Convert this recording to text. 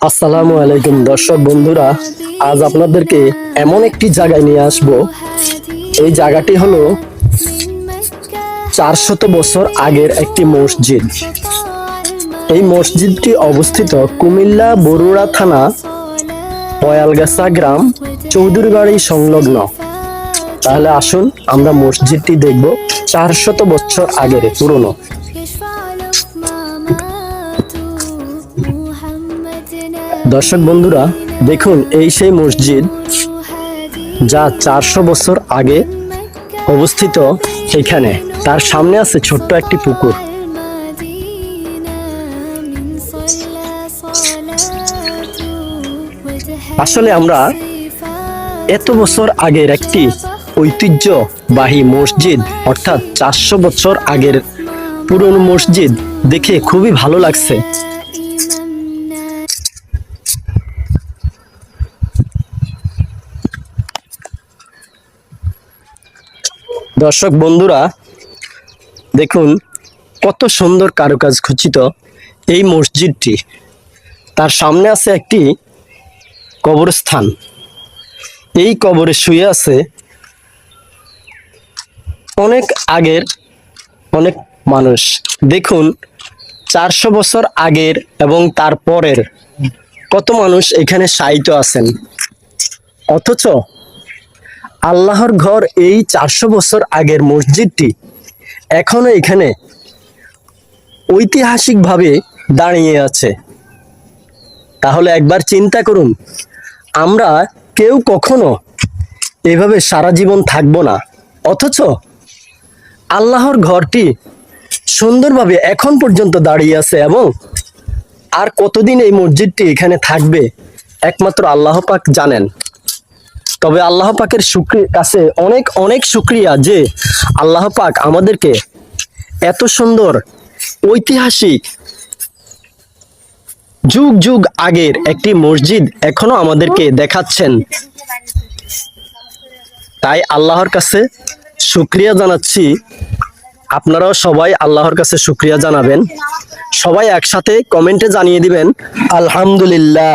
আসসালামু আলাইকুম দর্শক বন্ধুরা, আজ আপনাদেরকে এমন একটি জায়গায় নিয়ে আসব। এই জায়গাটি হলো 400 বছর আগের একটি মসজিদ। এই মসজিদটি অবস্থিত কুমিল্লা বরুড়া থানা পয়ালগাছা গ্রাম চৌধুরীবাড়ি সংলগ্ন। তাহলে আসুন আমরা মসজিদটি দেখব, 400 বছর আগের পুরনো। দর্শক বন্ধুরা দেখুন, এই সেই মসজিদ যা 400 বছর আগে অবস্থিত। এখানে তার সামনে আছে ছোট্ট একটি পুকুর। আসলে আমরা এত বছর আগের একটি ঐতিহ্যবাহী মসজিদ, অর্থাৎ 400 বছর আগের পুরনো মসজিদ দেখে খুবই ভালো লাগছে। দর্শক বন্ধুরা দেখুন, কত সুন্দর কারুকাজ খচিত এই মসজিদটি। তার সামনে আছে একটি কবরস্থান। এই কবরে শুয়ে আছে অনেক আগের অনেক মানুষ। দেখুন, 400 বছর আগের এবং তার পরের কত মানুষ এখানে শায়িত আছেন। অথচ আল্লাহর ঘর এই 400 বছর আগের মসজিদটি এখনো এখানে ঐতিহাসিকভাবে দাঁড়িয়ে আছে। তাহলে একবার চিন্তা করুন, আমরা কেউ কখনো এভাবে সারা জীবন থাকবো না, অথচ আল্লাহর ঘরটি সুন্দরভাবে এখন পর্যন্ত দাঁড়িয়ে আছে। এবং আর কতদিন এই মসজিদটি এখানে থাকবে একমাত্র আল্লাহ পাক জানেন। তবে আল্লাহ পাকের কাছে অনেক অনেক শুকরিয়া যে আল্লাহ পাক আমাদেরকে এত সুন্দর ঐতিহাসিক যুগ যুগ আগের একটি মসজিদ এখনো আমাদেরকে দেখাচ্ছেন। তাই আল্লাহর কাছে শুকরিয়া জানাচ্ছি। আপনারাও সবাই আল্লাহর কাছে শুকরিয়া জানাবেন। সবাই একসাথে কমেন্টে জানিয়ে দিবেন আলহামদুলিল্লাহ।